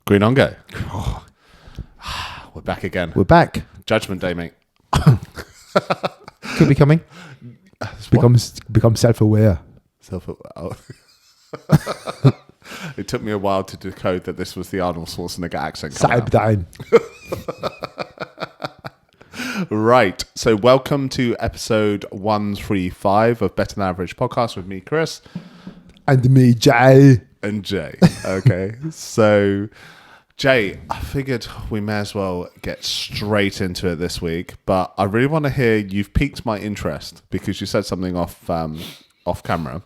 Green on go. We're back again. We're back. Judgment Day, mate. Could be coming. Become self-aware. It took me a while to decode that this was the Arnold Schwarzenegger accent coming out. Down. Right. So welcome to episode 135 of Better Than Average podcast with me, Chris. And me, Jay. And Jay. Okay. So, Jay, I figured we may as well get straight into it this week, but I really want to hear, you've piqued my interest because you said something off camera.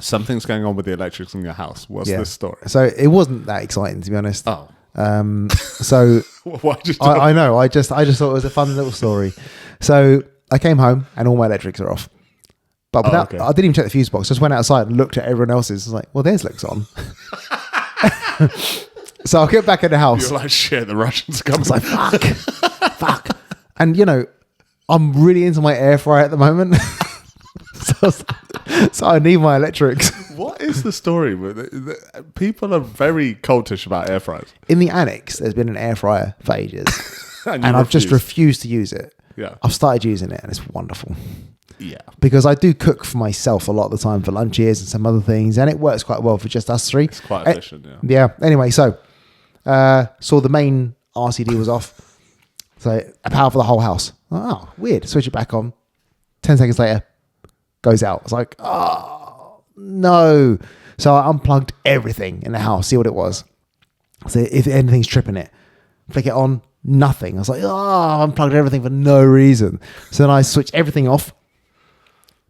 Something's going on with the electrics in your house. What's this story? So it wasn't that exciting, to be honest. Oh. So Why did you I know. I just thought it was a fun little story. So I came home and all my electrics are off. But without, I didn't even check the fuse box. Just went outside and looked at everyone else's. I was like, well, theirs looks on. So I'll get back in the house. You're like, shit, the Russians are coming. I was like, fuck. And, you know, I'm really into my air fryer at the moment. so I need my electrics. What is the story with it? People are very cultish about air fryers. In the annex, there's been an air fryer for ages. and I've just refused to use it. Yeah. I've started using it and it's wonderful. Yeah. Because I do cook for myself a lot of the time for lunches and some other things, and it works quite well for just us three. It's quite efficient, yeah. Yeah. Anyway, so saw the main RCD was off. So a power for the whole house. Oh, weird. Switch it back on. 10 seconds later, goes out. I was like, oh, no. So I unplugged everything in the house, see what it was. So if anything's tripping it, flick it on, nothing. I was like, oh, I unplugged everything for no reason. So then I switched everything off.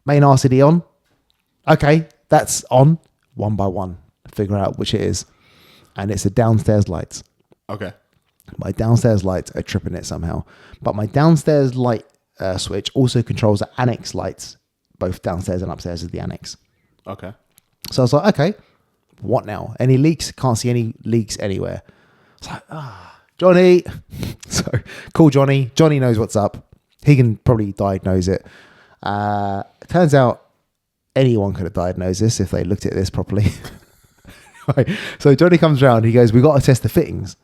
Main RCD on. Okay, that's on. One by one. Figure out which it is. And it's the downstairs lights. Okay. My downstairs lights are tripping it somehow. But my downstairs light switch also controls the annex lights, both downstairs and upstairs of the annex. Okay. So I was like, okay, what now? Any leaks? Can't see any leaks anywhere. It's like, Johnny. So call Johnny. Johnny knows what's up. He can probably diagnose it. Turns out anyone could have diagnosed this if they looked at this properly. Right. So Johnny comes around. He goes, we got to test the fittings.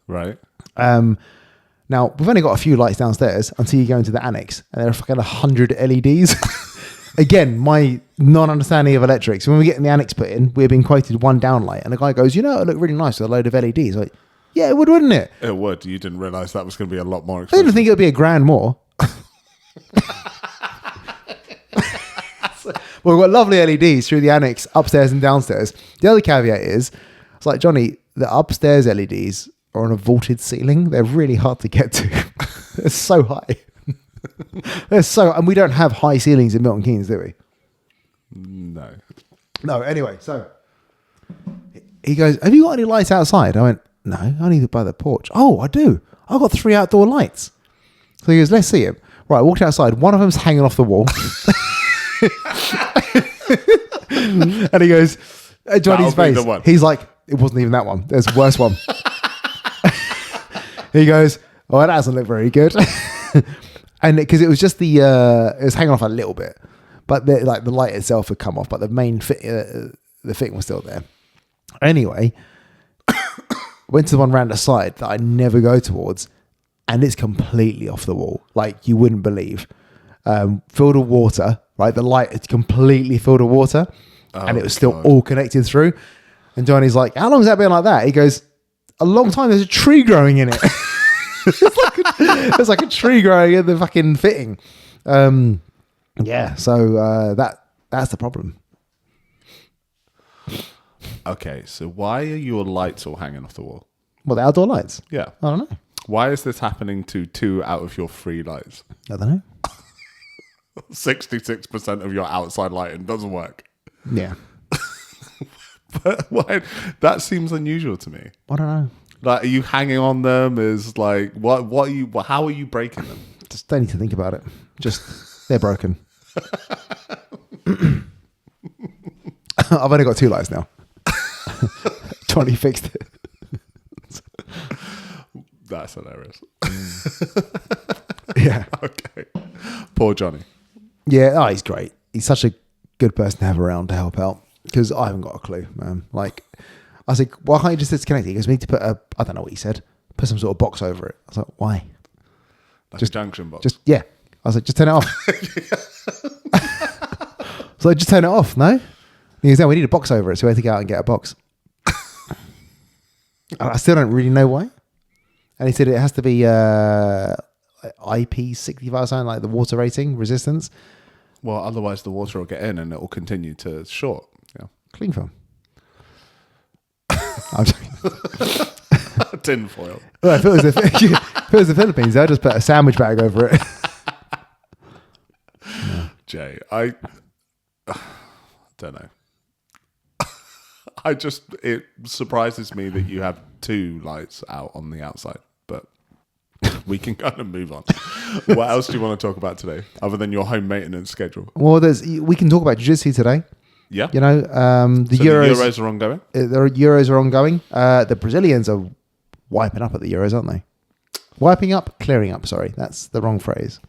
Right. Now, we've only got a few lights downstairs until you go into the annex, and there are fucking 100 LEDs. Again, my non-understanding of electrics. When we get in the annex put in, we're being quoted one downlight, and the guy goes, you know, it look really nice with a load of LEDs. Like, yeah, it would, wouldn't it? It would. You didn't realise that was going to be a lot more I expensive. didn't think it would be $1,000 more. Well, we've got lovely LEDs through the annex, upstairs and downstairs. The other caveat is, it's like, Johnny, the upstairs LEDs are on a vaulted ceiling. They're really hard to get to. They're so high. And we don't have high ceilings in Milton Keynes, do we? No, anyway, so he goes, have you got any lights outside? I went, no, only by the porch. Oh, I do. I've got 3 outdoor lights. So he goes, let's see it. Right, I walked outside. One of them's hanging off the wall. And he goes, Johnny's face. He's like, it wasn't even that one. There's a worse one. He goes, oh, that doesn't look very good. And because it was just it was hanging off a little bit, but the light itself had come off, but the main the fitting was still there. Anyway, went to the one round the side that I never go towards, and it's completely off the wall, like you wouldn't believe. Filled with water, right? The light is completely filled with water, and it was still all connected through. And Johnny's like, how long has that been like that? He goes, a long time. There's a tree growing in it. It's like a tree growing in the fucking fitting. Yeah, so that's the problem. Okay, so why are your lights all hanging off the wall? Well, the outdoor lights? Yeah. I don't know. Why is this happening to 2 out of your 3 lights? I don't know. 66% of your outside lighting doesn't work. Yeah. But why? That seems unusual to me. I don't know. Like, are you hanging on them? Is like, what are you? How are you breaking them? Just don't need to think about it. Just, they're broken. I've only got 2 lights now. Johnny fixed it. That's hilarious. Yeah. Okay. Poor Johnny. Yeah, he's great. He's such a good person to have around to help out, because I haven't got a clue, man. Like, I was like, why can't you just disconnect it? He goes, we need to put I don't know what he said, put some sort of box over it. I was like, why? Like just a junction box. Yeah. I was like, just turn it off. So just turn it off, no? And he goes, no, we need a box over it. So we had to go out and get a box. And I still don't really know why. And he said it has to be IP65, something like the water rating, resistance. Well, otherwise the water will get in and it will continue to short. Yeah. Clean film. I'm joking. Tin foil. Well, if it was the Philippines, I'd just put a sandwich bag over it. Jay, I don't know. It surprises me that you have 2 lights out on the outside, but we can kind of move on. What else do you want to talk about today, other than your home maintenance schedule? Well, we can talk about jiu-jitsu today. Yeah. You know, the Euros are ongoing? The Euros are ongoing. The Brazilians are wiping up at the Euros, aren't they? Wiping up, clearing up, sorry. That's the wrong phrase.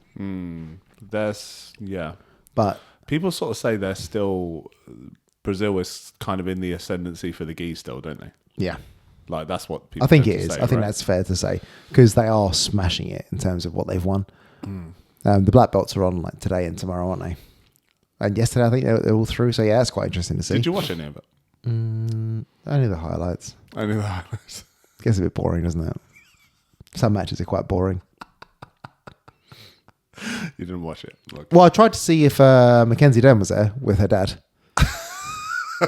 Yeah. But people sort of say they're still... Brazil is kind of in the ascendancy for the gi still, don't they? yeah. Like, that's what people I think tend it to is. say, I think right? that's fair to say because they are smashing it in terms of what they've won. The black belts are on like today and tomorrow, aren't they? And yesterday, I think they're all through. So yeah, that's quite interesting to see. Did you watch any of it? Only the highlights. Only the highlights. Gets a bit boring, doesn't it? Some matches are quite boring. You didn't watch it. Look. Well, I tried to see if Mackenzie Dern was there with her dad. I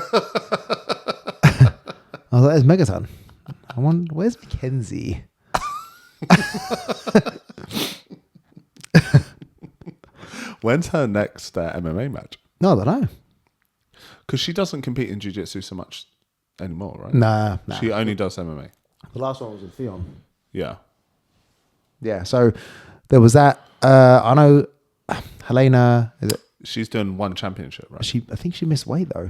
was like, there's Megaton. I wonder, where's Mackenzie? When's her next MMA match? No, I don't know. Because she doesn't compete in jiu-jitsu so much anymore, right? Nah. She only does MMA. The last one was with Theon. Yeah. Yeah, so there was that. I know Helena, is it? She's doing one championship, right? I think she missed weight though.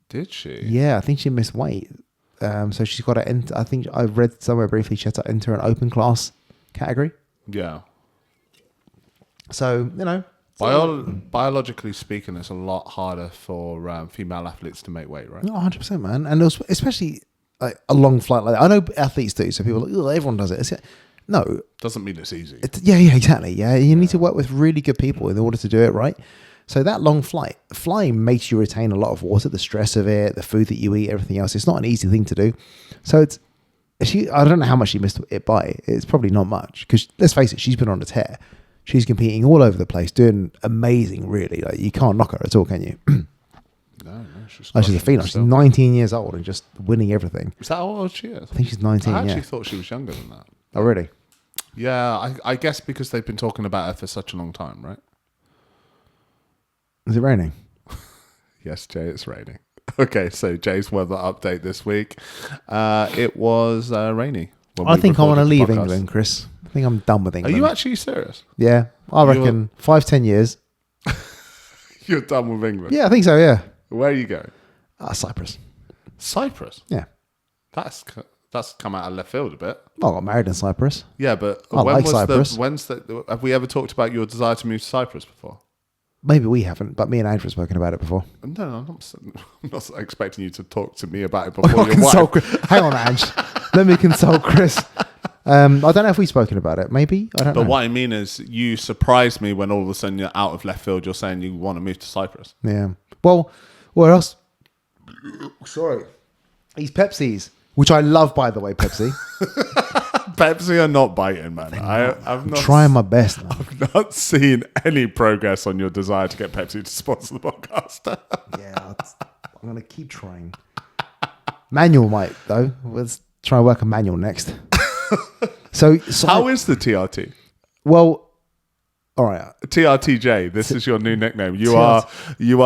Did she? Yeah, I think she missed weight. So she's got to enter. I think I read somewhere briefly she had to enter an open class category. Yeah. So, you know. Biologically speaking, it's a lot harder for female athletes to make weight, right? No, 100%, man. And especially like a long flight like that. I know athletes do, so people are like, "Ugh, everyone does it." No. Doesn't mean it's easy. Yeah, exactly. Yeah, you need to work with really good people in order to do it right. So that long flying makes you retain a lot of water, the stress of it, the food that you eat, everything else. It's not an easy thing to do. So I don't know how much she missed it by. It's probably not much because let's face it, she's been on a tear. She's competing all over the place, doing amazing, really. Like you can't knock her at all, can you? No, she's she's a phenom. She's 19 years old and just winning everything. Is that how old she is? I think she's 19, I actually thought she was younger than that. Oh, really? Yeah, I guess because they've been talking about her for such a long time, right? Is it raining? Yes, Jay, it's raining. Okay, so Jay's weather update this week. It was rainy. I think I want to leave podcast. England, Chris. I think I'm done with Are England. you actually serious? Yeah, I reckon 5-10 years. You're done with England? Yeah, I think so, yeah. Where are you going? Cyprus. Cyprus? Yeah. That's come out of left field a bit. Well, I got married in Cyprus. Yeah, but I like Cyprus. Have we ever talked about your desire to move to Cyprus before? Maybe we haven't, but me and Andrew have spoken about it before. No, I'm not expecting you to talk to me about it before your wife. Hang on, Ange. Let me consult Chris. I don't know if we've spoken about it. Maybe. I don't know. But what I mean is you surprised me when all of a sudden you're out of left field. You're saying you want to move to Cyprus. Yeah. Well, where else? Sorry. These Pepsis, which I love, by the way, Pepsi. Pepsi are not biting, man. I'm not trying my best. Man. I've not seen any progress on your desire to get Pepsi to sponsor the podcast. Yeah, I'm going to keep trying. Manual might, though. Let's try and work a manual next. So how is the TRT? Well, all right. TRTJ, this is your new nickname. You are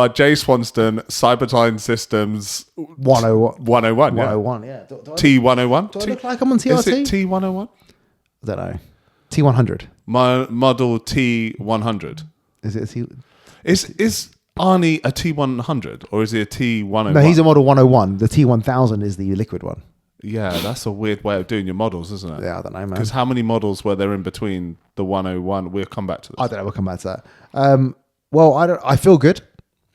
Jay Swanston, Cybertime Systems 101. 101, yeah. 101, yeah. T101? Do I look like I'm on TRT? Is it T101? I don't know. T100. My model T100. Is it a T? Is Arnie a T100 or is he a T101? No, he's a model 101. The T1000 is the liquid one. Yeah, that's a weird way of doing your models, isn't it? Yeah, I don't know, man. Because how many models were there in between the 101? We'll come back to this. I don't know. We'll come back to that. Well, I feel good.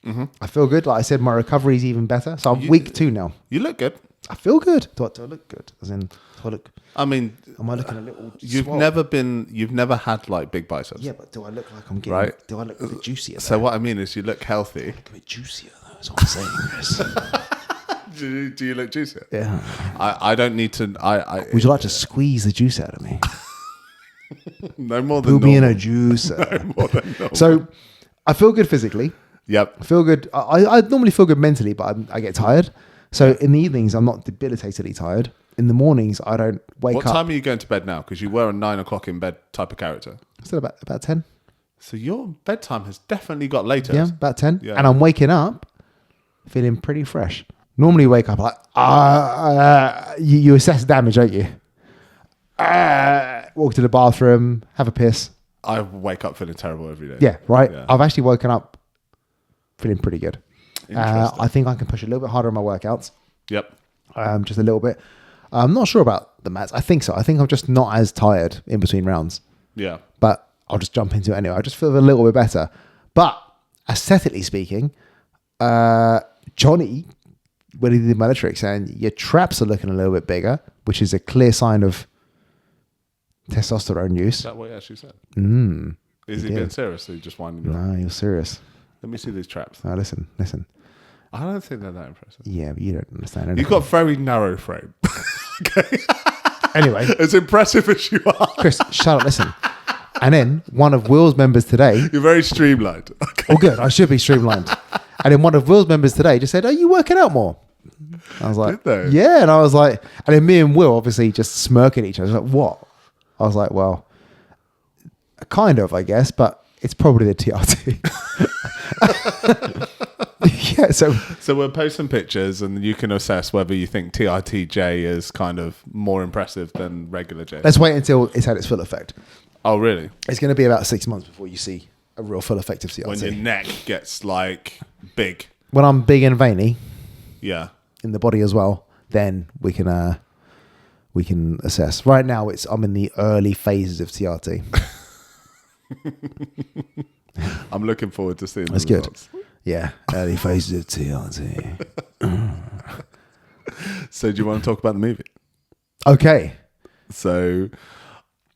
Mm-hmm. I feel good. Like I said, my recovery is even better. So I'm week 2 now. You look good. I feel good. Do I look good? As in, do I look? I mean, Am I looking a little? you've swole? never had like big biceps. Yeah, but do I look like I'm getting? Right. Do I look a bit juicier? So what I mean is, you look healthy. look a bit juicier, though. That's what I'm saying, Chris. Do you look juicier? Yeah. I don't need to. Would you like to squeeze the juice out of me? No more than Put me in normal. a juicer. No more than normal. So, I feel good physically. Yep. I feel good. I normally feel good mentally, but I get tired. So in the evenings, I'm not debilitatedly tired. In the mornings, I don't wake What up. time are you going to bed now? Because you were a 9 o'clock in bed type of character. Still about 10. So your bedtime has definitely got later. Yeah, about 10. Yeah. And I'm waking up feeling pretty fresh. Normally you wake up like, you assess damage, don't you? Walk to the bathroom, have a piss. I wake up feeling terrible every day. Yeah, right. Yeah. I've actually woken up feeling pretty good. Interesting. I think I can push a little bit harder on my workouts. Yep. Just a little bit. I'm not sure about the mats. I think so. I think I'm just not as tired in between rounds. Yeah. But I'll just jump into it anyway. I just feel a little bit better. But aesthetically speaking, Johnny, when he did my tricks, saying your traps are looking a little bit bigger, which is a clear sign of testosterone use. Is that what he actually said? Mm. Is he being serious? Or he just winding you up? No, you're serious. Let me see these traps. No, listen. I don't think they're that impressive. Yeah, but you don't understand anything. You've got a very narrow frame. Okay. Anyway, As impressive as you are, Chris, shut up, listen. And then one of Will's members today, you're very streamlined. Okay. oh good, I should be streamlined. And then one of Will's members today just said, are you working out more? I was like, Did they? yeah. And I was like, and then me and Will obviously just smirking at each other. I was like, what? I was like, well, kind of, I guess, but it's probably the TRT. Yeah, So we're posting pictures and you can assess whether you think TRTJ is kind of more impressive than regular J. let's wait until it's had its full effect. Oh, really? It's going to be about 6 months before you see a real full effect of When your TRT. neck gets like big. When I'm big and veiny Yeah. in the body as well, then we can assess. Right now, I'm in the early phases of TRT. I'm looking forward to seeing That's the good. results. Yeah, early phases of TRT. So do you want to talk about the movie? Okay. So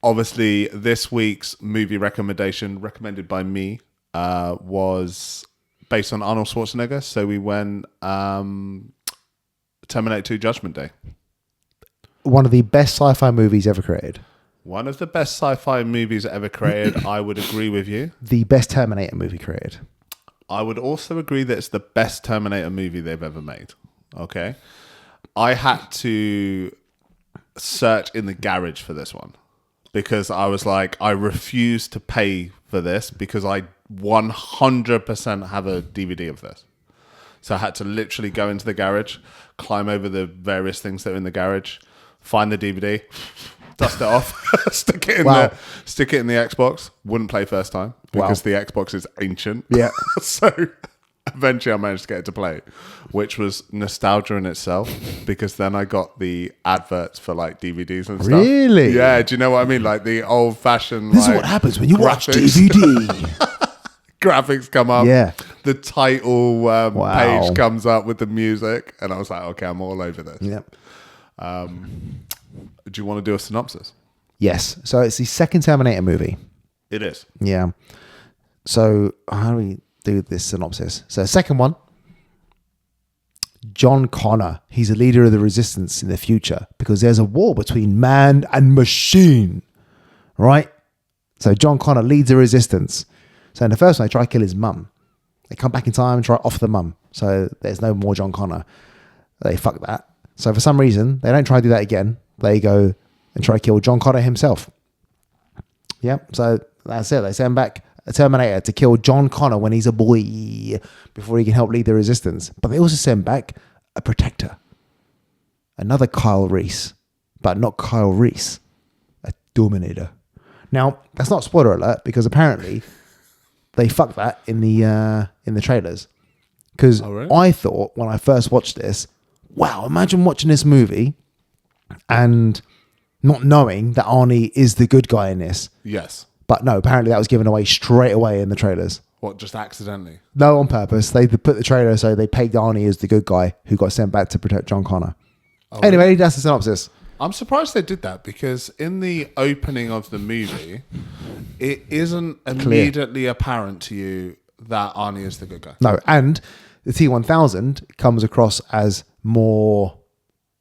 obviously this week's movie recommendation recommended by me was based on Arnold Schwarzenegger. So we went Terminator 2 Judgment Day. One of the best sci-fi movies ever created. One of the best sci-fi movies ever created. I would agree with you. The best Terminator movie created. I would also agree that it's the best Terminator movie they've ever made. Okay. I had to search in the garage for this one because I was like, I refuse to pay for this because I 100% have a DVD of this. So I had to literally go into the garage, climb over the various things that are in the garage, find the DVD, dust it off, stick it in the Xbox. Wouldn't play first time because the Xbox is ancient. Yeah. So eventually I managed to get it to play, which was nostalgia in itself because then I got the adverts for like DVDs and stuff. Really? Yeah. Do you know what I mean? Like the old fashioned. This is what happens when you watch graphics. DVD. Graphics come up. Yeah. The title Wow. page comes up with the music, and I was like, okay, I'm all over this. Yep. Do you want to do a synopsis? Yes. So it's the second Terminator movie. It is. Yeah. So how do we do this synopsis? So second one, John Connor. He's a leader of the resistance in the future because there's a war between man and machine, right? So John Connor leads the resistance. So in the first one, they try to kill his mum. They come back in time and try off the mum. So there's no more John Connor. They fuck that. So for some reason, they don't try to do that again. They go and try to kill John Connor himself. Yep. So that's it. They send back a Terminator to kill John Connor when he's a boy before he can help lead the resistance. But they also send back a protector. Another Kyle Reese. But not Kyle Reese. A Dominator. Now, that's not spoiler alert because apparently they fucked that in the trailers. Because I thought when I first watched this, wow, imagine watching this movie and not knowing that Arnie is the good guy in this. Yes. But no, apparently that was given away straight away in the trailers. What, just accidentally? No, on purpose. They put the trailer so they pegged Arnie as the good guy who got sent back to protect John Connor. Anyway, that's the synopsis. I'm surprised they did that because in the opening of the movie, it isn't immediately apparent to you that Arnie is the good guy. No, and the T-1000 comes across as more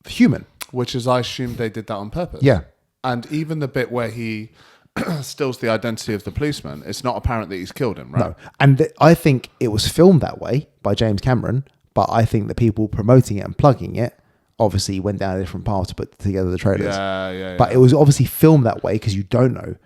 human. Which is, I assume they did that on purpose. Yeah. And even the bit where he steals the identity of the policeman, it's not apparent that he's killed him, right? No, and I think it was filmed that way by James Cameron, but I think the people promoting it and plugging it obviously went down a different path to put together the trailers. Yeah. But it was obviously filmed that way because you don't know.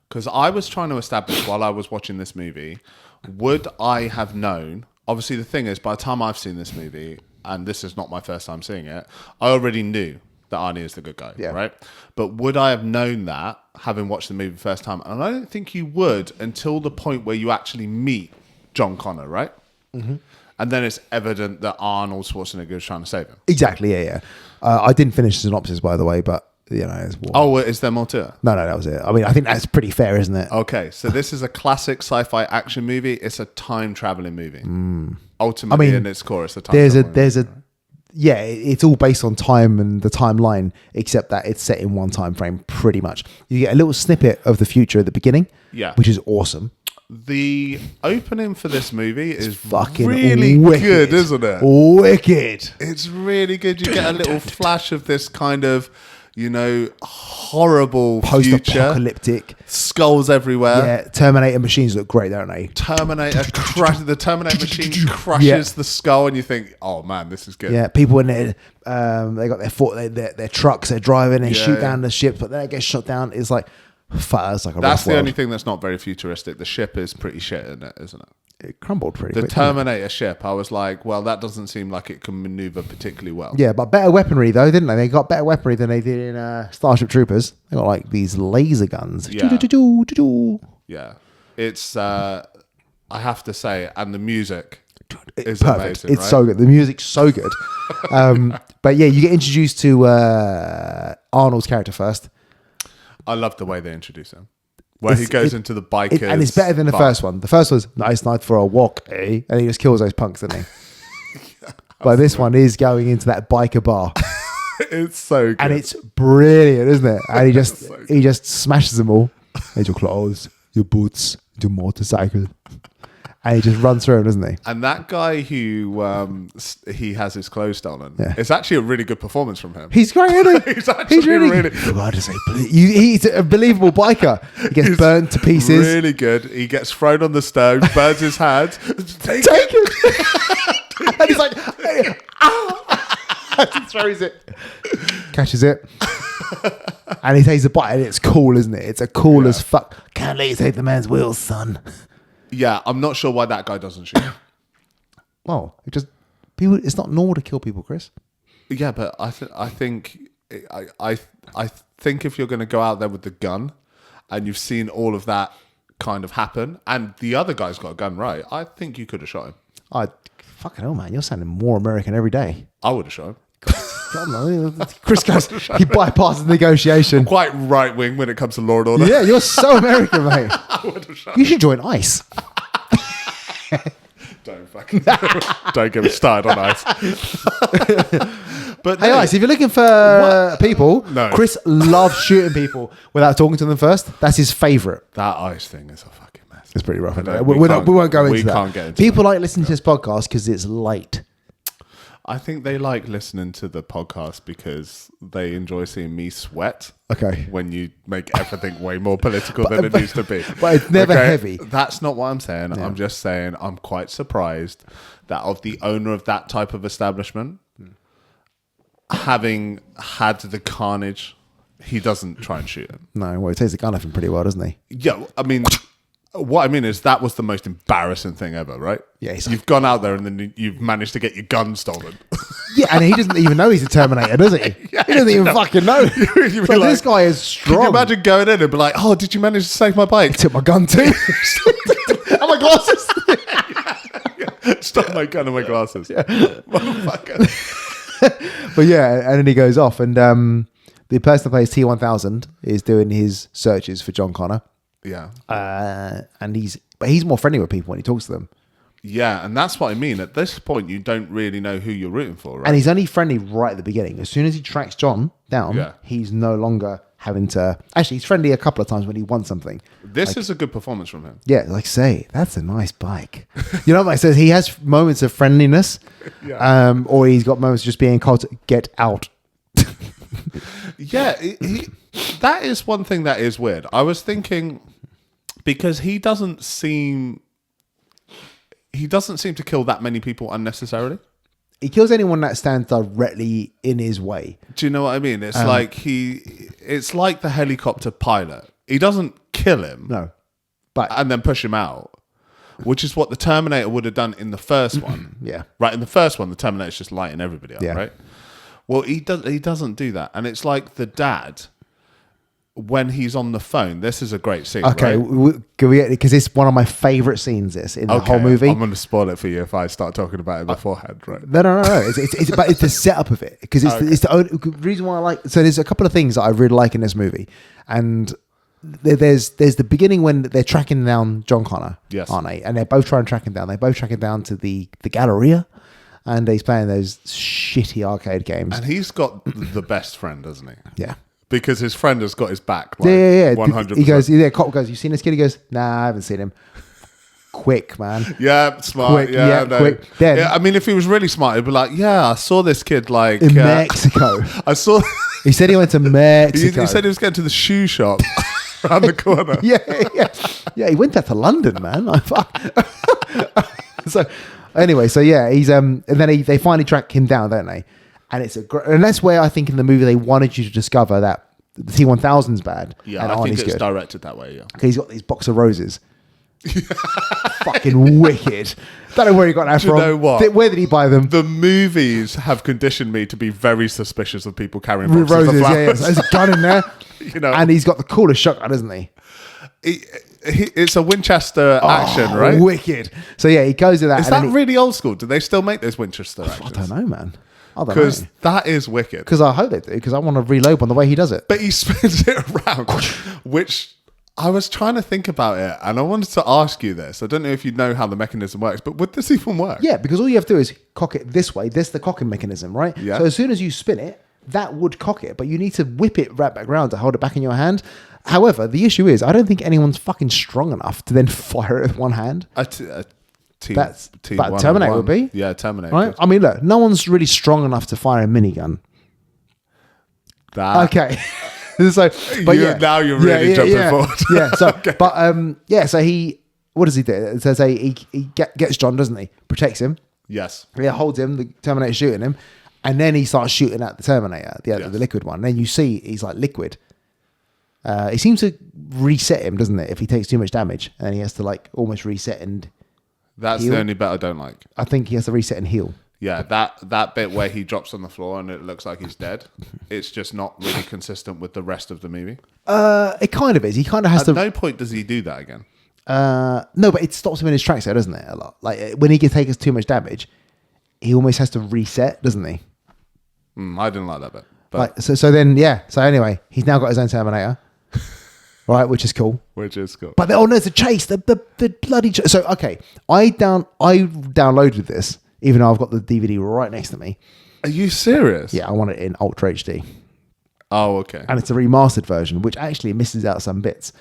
Because I was trying to establish while I was watching this movie, would I have known? Obviously, the thing is, by the time I've seen this movie, and this is not my first time seeing it, I already knew that Arnie is the good guy, right? But would I have known that having watched the movie the first time? And I don't think you would until the point where you actually meet John Connor, right? Mm-hmm. And then it's evident that Arnold Schwarzenegger is trying to save him. Exactly, yeah. I didn't finish the synopsis, by the way, but, it's war. Oh, is there more to it? No, that was it. I mean, I think that's pretty fair, isn't it? Okay, so this is a classic sci-fi action movie. It's a time-traveling movie. Ultimately, in its core, it's a time-traveling movie. Yeah, it's all based on time and the timeline, except that it's set in one time frame, pretty much. You get a little snippet of the future at the beginning, which is awesome. The opening for this movie is fucking really wicked. good, isn't it? Wicked. It's really good. You get a little flash of this kind of, horrible post-apocalyptic future. Skulls everywhere. Yeah, Terminator machines look great, don't they? The Terminator machine crushes the skull, and you think, "Oh man, this is good." Yeah, people in there, they got their trucks, they're driving, they shoot down the ship, but then it gets shot down. It's like, that's like a That's rough the world. only thing that's not very futuristic. The ship is pretty shit in it, isn't it? It crumbled pretty The quick. Terminator ship, I was like, well, that doesn't seem like it can maneuver particularly well. Yeah, but better weaponry though, didn't they? They got better weaponry than they did in Starship Troopers. They got like these laser guns. Yeah. Yeah. It's, I have to say, and the music is perfect. amazing, It's right? so good. The music's so good. But yeah, you get introduced to Arnold's character first. I love the way they introduce him. Where he goes into the bikers. And it's better than the first one. The first was, nice night for a walk, eh? And he just kills those punks, doesn't he? But this one is going into that biker bar. It's so good. And it's brilliant, isn't it? And he just smashes them all. Here's your clothes, your boots, your motorcycle. And he just runs through them, doesn't he? And that guy who he has his clothes stolen, Yeah. it's actually a really good performance from him. He's great, isn't he? He's actually really He's a believable biker. He gets burnt to pieces. Really good. He gets thrown on the stove, burns his hand. Take it. And he's like, he throws it, catches it, and he takes a bite, and it's cool, isn't it? It's a cool as fuck. Can't let you take the man's wheels, son. Yeah, I'm not sure why that guy doesn't shoot. Well, it's not normal to kill people, Chris. Yeah, but I think if you're going to go out there with the gun, and you've seen all of that kind of happen, and the other guy's got a gun, right? I think you could have shot him. Fucking hell, man, you're sounding more American every day. I would have shot him. Chris goes, he bypasses negotiation. Quite right wing when it comes to law and order. Yeah, you're so American, mate. You should join ICE. Don't get me started on ICE. But hey, ICE, if you're looking for people, No. Chris loves shooting people without talking to them first. That's his favourite. that ICE thing is a fucking mess. It's pretty rough. No, We won't go into that. We can't get into people like listening to this podcast because it's light. I think they like listening to the podcast because they enjoy seeing me sweat. Okay. When you make everything way more political than it needs to be. But it's never heavy. That's not what I'm saying. Yeah. I'm just saying I'm quite surprised that of the owner of that type of establishment, having had the carnage, he doesn't try and shoot him. No, well, he takes the gun off him pretty well, doesn't he? Yeah, I mean... What I mean is that was the most embarrassing thing ever, right? Yeah, you've gone out there and then you've managed to get your gun stolen. Yeah, and he doesn't even know he's a Terminator, does he? Yeah, he doesn't even fucking know. You'd be So this guy is strong. Can you imagine going in and be like, "Oh, did you manage to save my bike?" He took my gun too. And my glasses. Stop my gun and my glasses. Yeah. Motherfucker. But yeah, and then he goes off, and the person that plays T-1000 is doing his searches for John Connor. Yeah. And he's more friendly with people when he talks to them. Yeah, and that's what I mean. At this point, you don't really know who you're rooting for, right? And he's only friendly right at the beginning. As soon as he tracks John down, Yeah. he's no longer having to... Actually, he's friendly a couple of times when he wants something. This is a good performance from him. Yeah, like say, that's a nice bike. You know what I mean? So he has moments of friendliness, or he's got moments of just being called to get out. Yeah, that is one thing that is weird. I was thinking, because he doesn't seem to kill that many people unnecessarily. He kills anyone that stands directly in his way. Do you know what I mean? It's it's like the helicopter pilot. He doesn't kill him. No. But and then push him out, which is what the Terminator would have done in the first one. Yeah. Right, in the first one, the Terminator's just lighting everybody up, Yeah. right? Well, he doesn't do that. And it's like the dad, when he's on the phone, this is a great scene, okay, right? because it's one of my favorite scenes. This in the whole movie. I'm going to spoil it for you if I start talking about it beforehand, right? No. It's the setup of it because it's the only reason why I like. So there's a couple of things that I really like in this movie, and there's the beginning when they're tracking down John Connor, Yes. aren't they? And they're both trying to track him down. They both track him down to the Galleria, and he's playing those shitty arcade games. And he's got the best friend, doesn't he? Yeah. Because his friend has got his back. Like, Yeah. 100%. He goes, cop goes, you seen this kid? He goes, nah, I haven't seen him. Quick, man. Yeah, smart. Quick, yeah, no. quick. Then, yeah, I mean, if he was really smart, he'd be like, yeah, I saw this kid like... in Mexico. I saw... He said he went to Mexico. he said he was going to the shoe shop around the corner. Yeah, he went out to London, man. So anyway, so yeah, he's and then they finally track him down, don't they? And it's and that's where I think in the movie they wanted you to discover that the T1000's bad. Yeah, and I think Arnie's it's good. directed that way, yeah. Okay, he's got these box of roses. Fucking wicked. Don't know where he got that Do you from. know what? Where did he buy them? The movies have conditioned me to be very suspicious of people carrying boxes of Roses, flowers. yeah. There's a gun in there. You know, And he's got the coolest shotgun, isn't he? it's a Winchester action, right? Wicked. So yeah, he goes to that. Is and that then really old school? Do they still make those Winchester I actions? don't know, man. I don't know. Because that is wicked. Because I hope they do, because I want to reload on the way he does it. But he spins it around, which I was trying to think about it, and I wanted to ask you this. I don't know if you know how the mechanism works, but would this even work? Yeah, because all you have to do is cock it this way. This is the cocking mechanism, right? Yeah. So as soon as you spin it, that would cock it, but you need to whip it right back around to hold it back in your hand. However, the issue is, I don't think anyone's fucking strong enough to then fire it with one hand. But Terminator would be. Yeah, Terminator. Right? I mean, look, no one's really strong enough to fire a minigun. That. Okay. So, but Now you're really jumping forward. Yeah. So, Okay. but so he, what does he do? It says he gets John, doesn't he? Protects him. Yes. Yeah, holds him. The Terminator's shooting him, and then he starts shooting at the Terminator, the liquid one. Then you see he's like liquid. It seems to reset him, doesn't it? If he takes too much damage, and then he has to like almost reset and. That's heal. the only bit I don't like. I think he has to reset and heal. Yeah, that bit where he drops on the floor and it looks like he's dead. It's just not really consistent with the rest of the movie. It kind of is. He kind of has At to. no point does he do that again. No, but it stops him in his tracks, though, doesn't it? A lot. Like when he takes too much damage, he almost has to reset, doesn't he? I didn't like that bit. But Like so then So anyway, he's now got his own Terminator, right? Which is cool. which is cool. But no, it's a chase. The bloody chase. So okay, I downloaded this, even though I've got the DVD right next to me. Are you serious? Yeah, I want it in Ultra HD, Oh, okay. and it's a remastered version, which actually misses out some bits,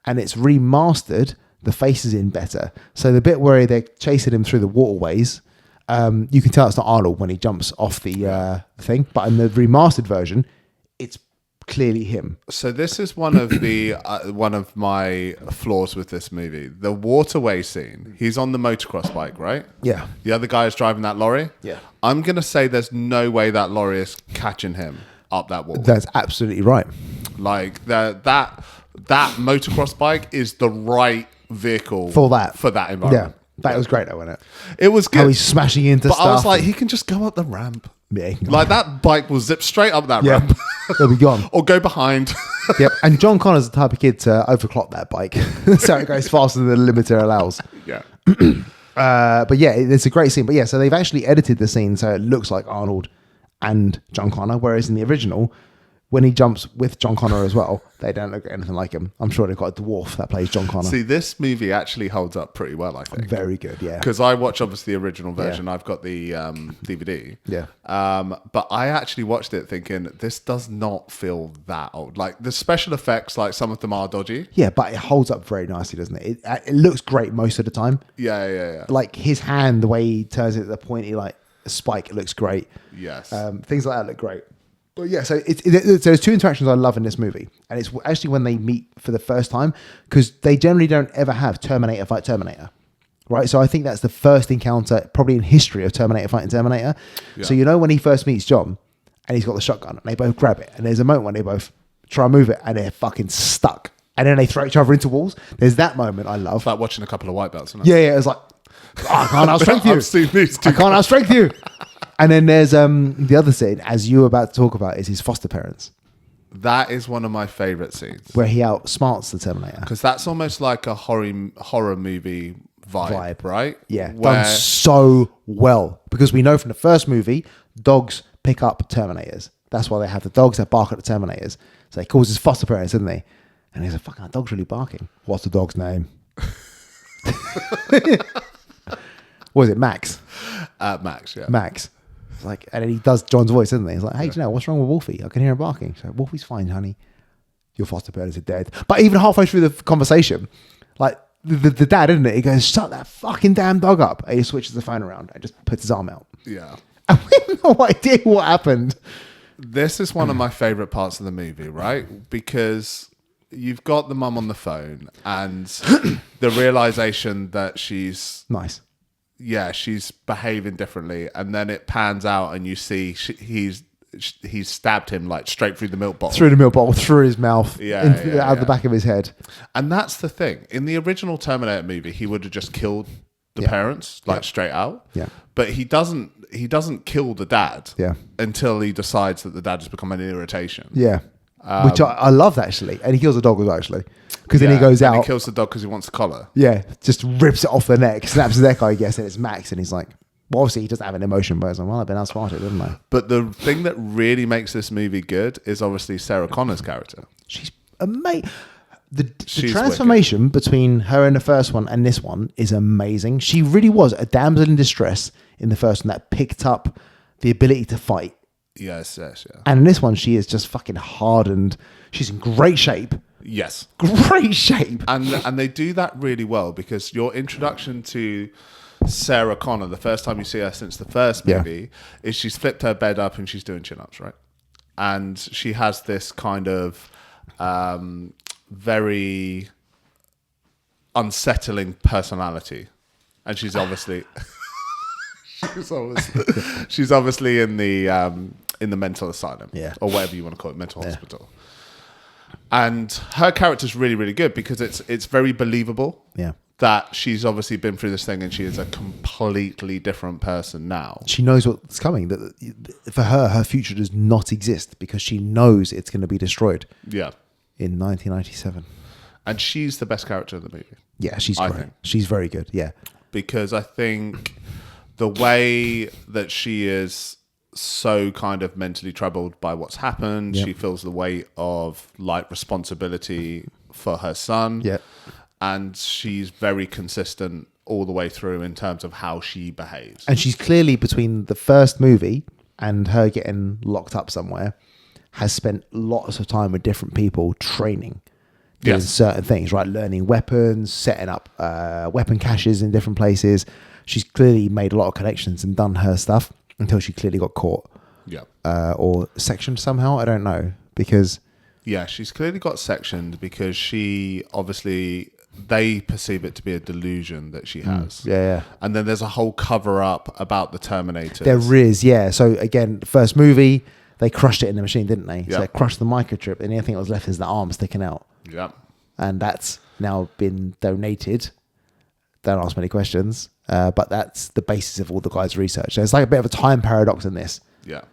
and it's remastered. The face is in better. So the bit where they're chasing him through the waterways, you can tell it's not Arnold when he jumps off the thing. But in the remastered version, it's clearly him. So this is one of the one of my flaws with this movie. The waterway scene. He's on the motocross bike, right? Yeah. The other guy is driving that lorry. Yeah. I'm gonna say there's no way that lorry is catching him up that wall. That's absolutely right. Like that motocross bike is the right vehicle For that environment. Yeah. That was great though, wasn't it? It was good. How he's smashing into but stuff. I was like, he can just go up the ramp. Yeah. Like that bike will zip straight up that Yeah. ramp. They'll be gone. Or go behind. Yep. And John Connor's the type of kid to overclock that bike. So it goes faster than the limiter allows. Yeah. But yeah, it's a great scene. But yeah, so they've actually edited the scene so it looks like Arnold and John Connor, whereas in the original, when he jumps with John Connor as well, they don't look anything like him. I'm sure they've got a dwarf that plays John Connor. See, this movie actually holds up pretty well, I think. Very good, yeah. Because I watch, obviously, the original version. I've got the DVD. Yeah. But I actually watched it thinking, this does not feel that old. Like, the special effects, like, some of them are dodgy. Yeah, but it holds up very nicely, doesn't it? It looks great most of the time. Yeah. Like, his hand, the way he turns it at the pointy, like, spike, it looks great. Yes. Things like that look great. But yeah, so there's two interactions I love in this movie, and it's actually when they meet for the first time, because they generally don't ever have Terminator fight Terminator, right? So I think that's the first encounter probably in history of Terminator fighting Terminator. Yeah. So when he first meets John, and he's got the shotgun, and they both grab it, and there's a moment when they both try and move it, and they're fucking stuck, and then they throw each other into walls. There's that moment I love. It's like watching a couple of white belts, isn't it? Yeah, it's like, I can't outstrength you. I've seen these two. I can't outstrength you. And then there's the other scene, as you were about to talk about, is his foster parents. That is one of my favourite scenes. Where he outsmarts the Terminator. Because that's almost like a horror movie vibe, right? Yeah, done so well. Because we know from the first movie, dogs pick up Terminators. That's why they have the dogs that bark at the Terminators. So he calls his foster parents, didn't he? And he's like, fucking, that dog's really barking. What's the dog's name? What was it, Max? Max, yeah. Max. Like, and then he does John's voice, doesn't he? He's like, hey, do you know, what's wrong with Wolfie? I can hear him barking. So, Wolfie's fine, honey. Your foster parents are dead. But even halfway through the conversation, like, the dad, isn't it? He goes, shut that fucking damn dog up. And he switches the phone around and just puts his arm out. Yeah. And we have no idea what happened. This is one of my favourite parts of the movie, right? Because you've got the mum on the phone and the realisation that she's... Nice. Yeah, she's behaving differently, and then it pans out, and you see he's stabbed him like straight through the milk bottle, through his mouth, out the back of his head. And that's the thing. In the original Terminator movie, he would have just killed the parents straight out. Yeah, but he doesn't kill the dad. Yeah, until he decides that the dad has become an irritation. Yeah. Which I loved, actually. And he kills the dog as well, actually. Because then he goes out. And he kills the dog because he wants the collar. Yeah. Just rips it off the neck, snaps the neck, I guess, and it's Max. And he's like, well, obviously he doesn't have an emotion, but he's like, well, I've been outsmarted, didn't I? But the thing that really makes this movie good is obviously Sarah Connor's character. She's amazing. The transformation between her in the first one and this one is amazing. She really was a damsel in distress in the first one that picked up the ability to fight. Yes. And in this one, she is just fucking hardened. She's in great shape. Yes. Great shape. And they do that really well because your introduction to Sarah Connor, the first time you see her since the first movie, is she's flipped her bed up and she's doing chin-ups, right? And she has this kind of very unsettling personality. And she's obviously... she's obviously in the mental asylum, or whatever you want to call it, mental hospital. And her character's really, really good because it's very believable. Yeah, that she's obviously been through this thing and she is a completely different person now. She knows what's coming. That for her future does not exist because she knows it's going to be destroyed. Yeah, in 1997, and she's the best character in the movie. Yeah, she's great. She's very good. Yeah, because I think the way that she is so kind of mentally troubled by what's happened, she feels the weight of like responsibility for her son. Yeah. And she's very consistent all the way through in terms of how she behaves. And she's clearly, between the first movie and her getting locked up somewhere, has spent lots of time with different people training, doing certain things, right? Learning weapons, setting up weapon caches in different places. She's clearly made a lot of connections and done her stuff until she clearly got caught. Yeah. Or sectioned somehow. I don't know. Because... Yeah, she's clearly got sectioned because she obviously... They perceive it to be a delusion that she has. Yeah. And then there's a whole cover-up about the Terminators. There is, yeah. So again, the first movie, they crushed it in the machine, didn't they? Yep. So they crushed the microchip, and the only thing that was left is the arm sticking out. Yeah. And that's now been donated. Don't ask many questions. But that's the basis of all the guys' research. So it's like a bit of a time paradox in this. Yeah.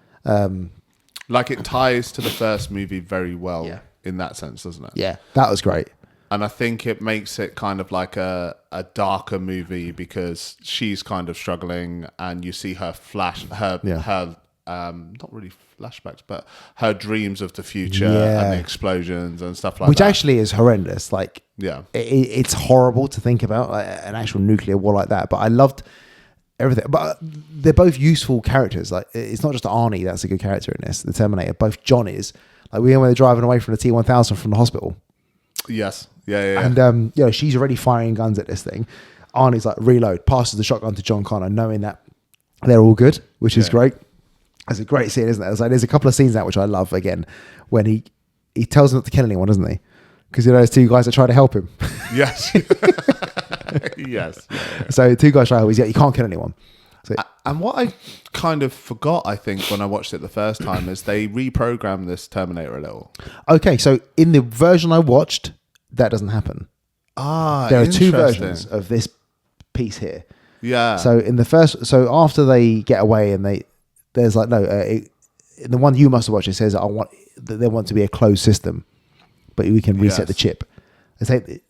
Like it ties to the first movie very well in that sense, doesn't it? Yeah, that was great. And I think it makes it kind of like a darker movie because she's kind of struggling and you see her flash, her not really flashbacks, but her dreams of the future Yeah. and the explosions and stuff like Which that. actually is horrendous. Like, Yeah. it's horrible to think about, like, an actual nuclear war like that. But I loved everything. But they're both useful characters. Like, it's not just Arnie that's a good character in this, the Terminator. Both John is. Like, when they're driving away from the T-1000 from the hospital. Yes. Yeah. And, she's already firing guns at this thing. Arnie's like, reload, passes the shotgun to John Connor, knowing that they're all good, which is great. It's a great scene, isn't it? It's like, there's a couple of scenes in that which I love, again, when he tells them not to kill anyone, doesn't he? Because, there's two guys that try to help him. Yes. Yes. Yeah. So two guys try to help him. You can't kill anyone. So, And what I kind of forgot, I think, when I watched it the first time, is they reprogrammed this Terminator a little. okay, so in the version I watched, that doesn't happen. There are two versions of this piece here. Yeah. So in the first, after they get away and there's like, no, in the one you must have watched, it says they want to be a closed system, but we can reset the chip.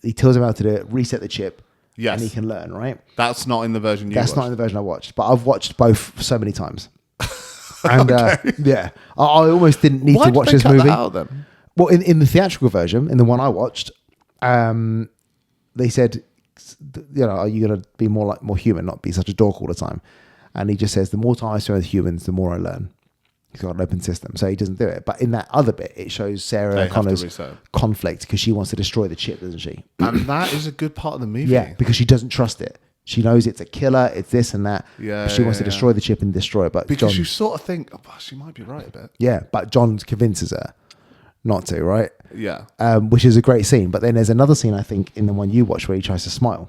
He tells him how to do it, reset the chip, and he can learn, right? That's not in the version That's not in the version I watched, but I've watched both so many times. And I almost didn't need to watch this movie. That out, then? Well, in the theatrical version, in the one I watched, they said, are you going to be more human, not be such a dork all the time? And he just says, the more time I spend with humans, the more I learn. He's got an open system, so he doesn't do it. But in that other bit, it shows Sarah Connor's conflict because she wants to destroy the chip, doesn't she? And that is a good part of the movie. Yeah, because she doesn't trust it. She knows it's a killer, it's this and that. Yeah, but she wants to destroy the chip and destroy it. But because John, you sort of think, she might be right a bit. Yeah, but John convinces her not to, right? Yeah. Which is a great scene. But then there's another scene, I think, in the one you watch where he tries to smile.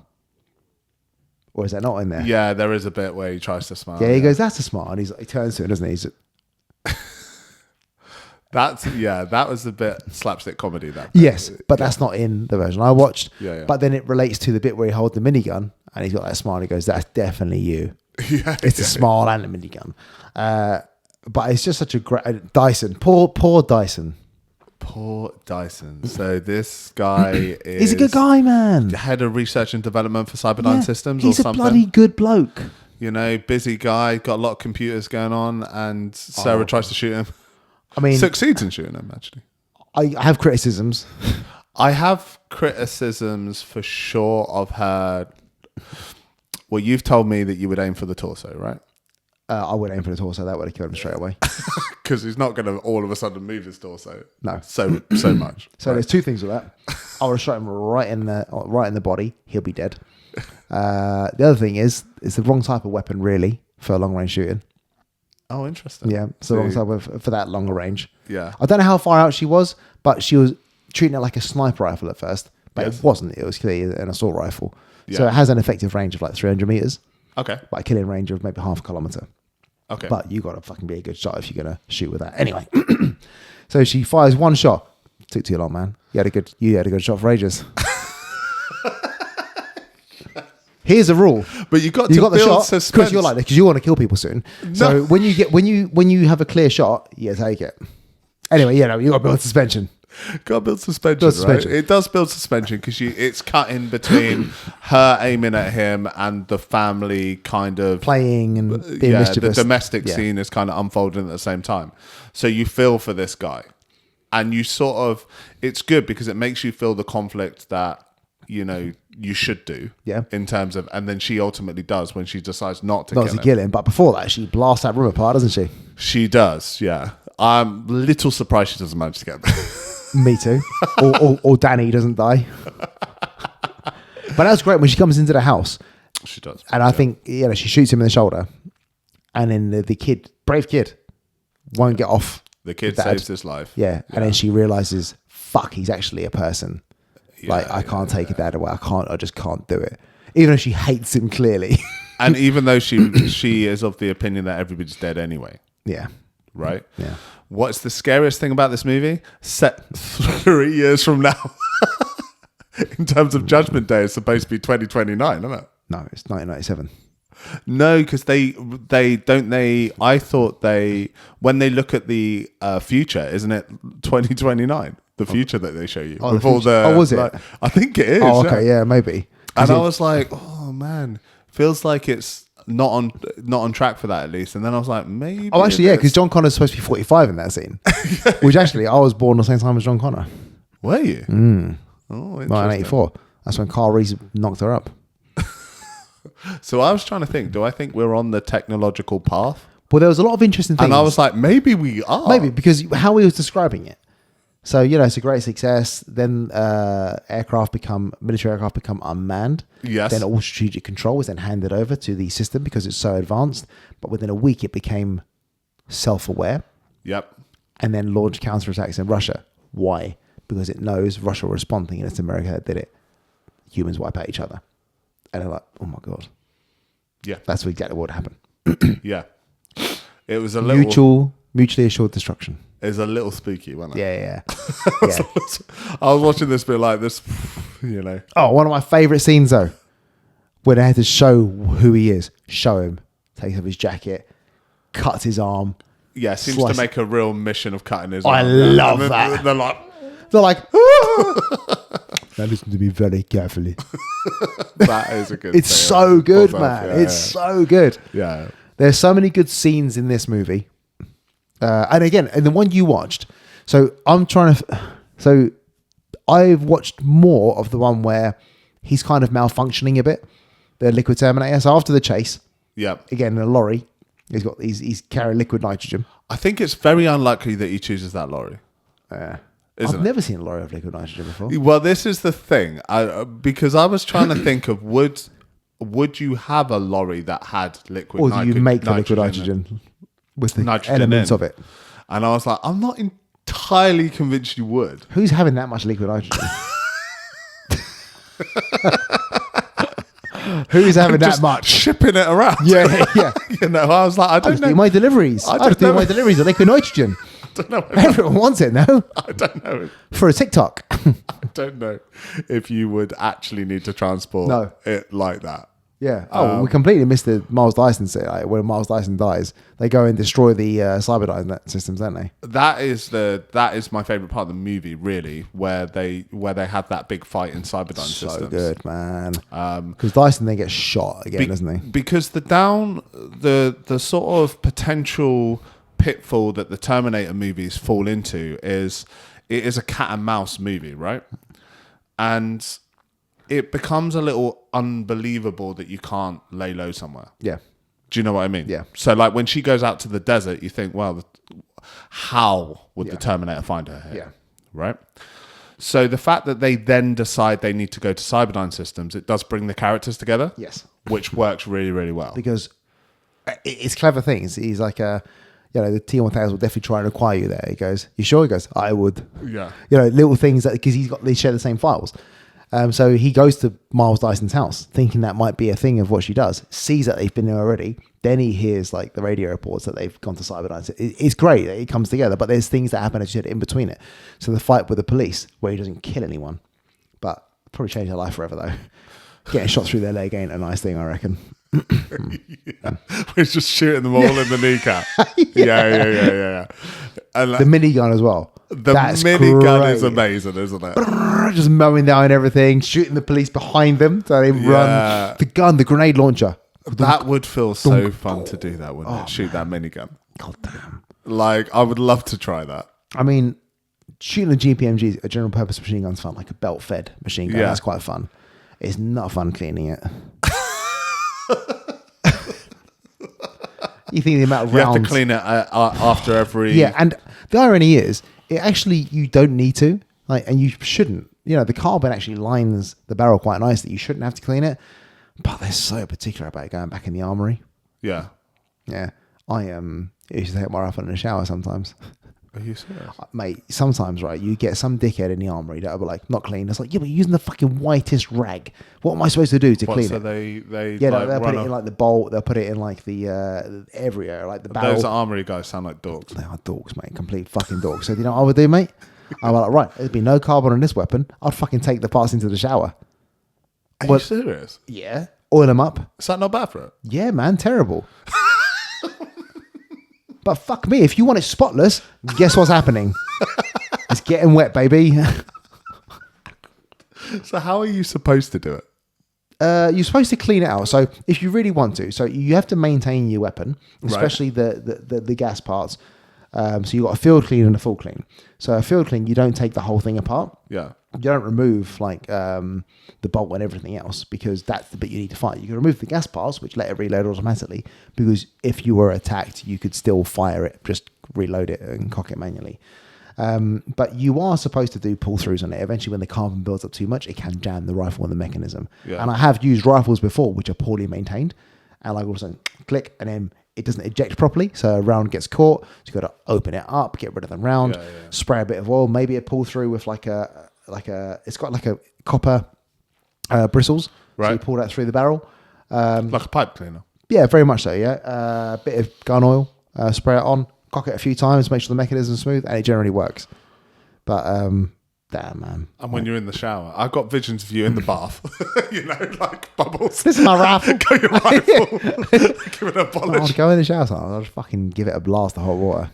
Or is that not in there? Yeah, there is a bit where he tries to smile. Yeah, he goes, that's a smile. And he turns to it, doesn't he? That was a bit slapstick comedy. Yes, but that's not in the version I watched. Yeah. But then it relates to the bit where he holds the minigun and he's got that smile. And he goes, that's definitely you. It's a smile and a minigun. But it's just such a great... Dyson. Poor Dyson. Poor Dyson. So this guy is... He's a good guy, man. Head of research and development for Cyberdyne Systems or something. He's a bloody good bloke. Busy guy, got a lot of computers going on, and Sarah tries to shoot him. I mean... Succeeds in shooting him, actually. I have criticisms. I have criticisms for sure of her... Well, you've told me that you would aim for the torso, right? I would aim for the torso. That would have killed him straight away. Because he's not going to all of a sudden move his torso. No. So much. So there's two things with that. I would have shot him right in the body. He'll be dead. The other thing is, it's the wrong type of weapon, really, for long range shooting. Oh, interesting. Yeah, it's the wrong type for that longer range. Yeah. I don't know how far out she was, but she was treating it like a sniper rifle at first. But it wasn't. It was clearly an assault rifle. Yeah. So it has an effective range of like 300 meters. Okay. But a killing range of maybe half a kilometer. Okay. But you got to fucking be a good shot if you're going to shoot with that. Anyway. So she fires one shot. Took too long, man. You had a good shot for ages. Here's a rule. But you got the shot suspense. Because you're like, because you want to kill people soon. No. So when you have a clear shot, you take it. Anyway, you got to build suspension. Got to build suspension, right? It does build suspension because it's cut in between her aiming at him and the family kind of playing and being mischievous. The domestic scene is kind of unfolding at the same time. So you feel for this guy, and you sort of, it's good because it makes you feel the conflict that you should do. Yeah. In terms of, and then she ultimately does when she decides not to kill him. But before that, she blasts that room apart, doesn't she? She does. Yeah. I'm a little surprised she doesn't manage to get there. Me too. or Danny doesn't die. But that's great when she comes into the house. She does. And I think, she shoots him in the shoulder. And then the kid, brave kid, won't get off. The kid saves his life. Yeah. And then she realizes, fuck, he's actually a person. I can't take that away. I just can't do it. Even though she hates him clearly. And even though she is of the opinion that everybody's dead anyway. Yeah. Right? Yeah. What's the scariest thing about this movie? Set 3 years from now. In terms of Judgment Day, it's supposed to be 2029, isn't it? No, it's 1997. No, because I thought when they look at the future, isn't it 2029? The future that they show you. With all was it? I think it is. Oh, okay, yeah maybe. And I was like, oh man, feels like it's not on track for that at least. And then I was like, maybe. Oh, actually, yeah, because John Connor's supposed to be 45 in that scene. Which actually, I was born the same time as John Connor. Were you? Oh, interesting. 1984. That's when Carl Reese knocked her up. So I was trying to think, do I think we're on the technological path? Well, there was a lot of interesting things. And I was like, maybe we are. Maybe, because how he was describing it. So, it's a great success. Then military aircraft become unmanned. Yes. Then all strategic control was then handed over to the system because it's so advanced. But within a week, it became self-aware. Yep. And then launched counterattacks in Russia. Why? Because it knows Russia will respond, thinking it's America that did it. Humans wipe out each other. And they're like, oh my God. Yeah. That's exactly what happened. Yeah. It was a little... Mutually assured destruction. It was a little spooky, wasn't it? Yeah. I was watching this bit like this, Oh, one of my favourite scenes, though. When they had to show who he is. Show him. Takes off his jacket. Cuts his arm. Yeah, seems to make a real mission of cutting his I arm. love that. They're like... Now listen to me very carefully. That is a good It's thing. so good, Both man. of- It's so good. Yeah. There's so many good scenes in this movie. And again, and the one you watched. So so I've watched more of the one where he's kind of malfunctioning a bit. The liquid Terminator. So after the chase, Yep. again, in a lorry, he's carrying liquid nitrogen. I think it's very unlikely that he chooses that lorry. I've never seen a lorry of liquid nitrogen before. Well, this is the thing. Because I was trying to think of would you have a lorry that had liquid Or nitrogen? do you make the liquid nitrogen with the Nitrogen elements in. of it? And I was like, I'm not entirely convinced you would. Who's having that much liquid nitrogen? Who's having that Just much? shipping it around. Yeah. I was like, I I don't just know. do my deliveries. I just do my deliveries of liquid nitrogen. I don't know. Everyone wants it now I don't know. for a TikTok. I don't know if you would actually need to transport it like that. Yeah. Oh, we completely missed the Miles Dyson scene. Like, when Miles Dyson dies, they go and destroy the Cyberdyne systems, don't they? That is my favorite part of the movie, really, where they had that big fight in Cyberdyne systems. So good, man. Because Dyson then gets shot again, doesn't he? Because the sort of potential pitfall that the Terminator movies fall into is it is a cat and mouse movie, right? And it becomes a little unbelievable that you can't lay low somewhere. Yeah. Do you know what I mean? Yeah. So like when she goes out to the desert, you think, well, how would the Terminator find her here? Yeah. Right? So the fact that they then decide they need to go to Cyberdyne systems, it does bring the characters together. Yes. Which works really, really well. Because it's clever things. He's like, the T-1000 will definitely try and acquire you there. He goes, you sure? He goes, I would. Yeah. Little things that, because they share the same files. So he goes to Miles Dyson's house thinking that might be a thing of what she does, sees that they've been there already. Then he hears like the radio reports that they've gone to Cyberdyne. It's great that it comes together, but there's things that happen, as you said, in between it. So the fight with the police where he doesn't kill anyone, but probably change their life forever though. Getting shot through their leg ain't a nice thing, I reckon. We're just shooting them all in the kneecap. Yeah. And The minigun as well. the That's minigun great. is amazing, isn't it? Just mowing down everything, shooting the police behind them so they run. The gun, the grenade launcher. That would feel so fun to do that, wouldn't it? Shoot that minigun. God damn. Like, I would love to try that. I mean, shooting a GPMG, a general purpose machine gun's fun, like a belt fed machine gun. Yeah. That's quite fun. It's not fun cleaning it. You think the amount of You rounds. have to clean it after every... Yeah, and the irony is, you don't need to, and you shouldn't. The carbon actually lines the barrel quite nicely. You shouldn't have to clean it, but they're so particular about going back in the armory. Yeah. Yeah, I used to take my rifle in the shower sometimes. Are you serious? Mate, sometimes, right, you get some dickhead in the armory that'll be like, not clean. It's like, yeah, but you're using the fucking whitest rag. What am I supposed to do to clean so it? they Yeah, like, they'll put it run in like the bowl. They'll put it in like the everywhere, like the barrel. Those armory guys sound like dogs. They are dorks, mate. Complete fucking dorks. So, you know what I would do, mate? I was like, right, there'd be no carbon on this weapon. I'd fucking take the parts into the shower. Are you serious? Yeah. Oil them up. Is that not bad for it? Yeah, man. Terrible. But fuck me. If you want it spotless, guess what's happening? It's getting wet, baby. So how are you supposed to do it? You're supposed to clean it out. So if you really want to, so you have to maintain your weapon, especially the gas parts. So you've got a field clean and a full clean. So a field clean, you don't take the whole thing apart. Yeah. You don't remove like the bolt and everything else, because that's the bit you need to fight. You can remove the gas parts, which let it reload automatically, because if you were attacked, you could still fire it, just reload it and cock it manually. But you are supposed to do pull-throughs on it. Eventually, when the carbon builds up too much, it can jam the rifle and the mechanism. Yeah. And I have used rifles before, which are poorly maintained. And like all of a sudden, click, and then it doesn't eject properly. So a round gets caught. So you've got to open it up, get rid of the round, spray a bit of oil, maybe a pull-through with it's got like a copper bristles. Right. So you pull that through the barrel. Like a pipe cleaner. Yeah, very much so, yeah. A bit of gun oil, spray it on. Cock it a few times, make sure the mechanism's smooth, and it generally works. But damn, man. And when you're in the shower, I've got visions of you in the bath. Like bubbles. This is my rifle. Got your rifle. Give it a polish. I'll go in the shower. I'll just fucking give it a blast of hot water.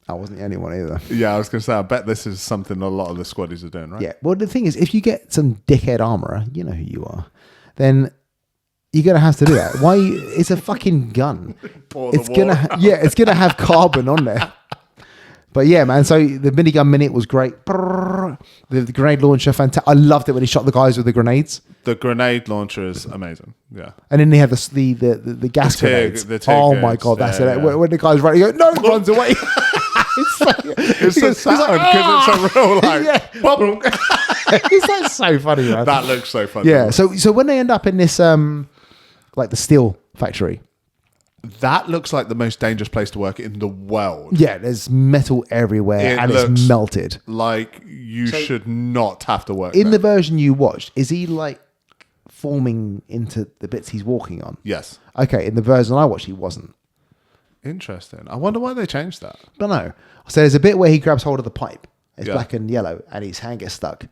I wasn't the only one either. Yeah, I was going to say, I bet this is something a lot of the squaddies are doing, right? Yeah. Well, the thing is, if you get some dickhead armourer, you know who you are, then you're gonna have to do that. Why? It's a fucking gun. It's gonna have carbon on there. But yeah, man. So the minigun minute was great. The grenade launcher, fantastic. I loved it when he shot the guys with the grenades. The grenade launcher is amazing. Yeah. And then they have the gas grenades. Oh my god, that's it. Yeah. When the guy's running, no, runs away. It's so sad because it's a real bubble. It's like so funny, man. That looks so funny. Yeah. So when they end up in this like the steel factory. That looks like the most dangerous place to work in the world. Yeah, there's metal everywhere and it's melted. Like you should not have to work in there. The version you watched, is he like forming into the bits he's walking on? Yes. Okay, in the version I watched, he wasn't. Interesting. I wonder why they changed that. I don't know. So there's a bit where he grabs hold of the pipe. It's black and yellow and his hand gets stuck.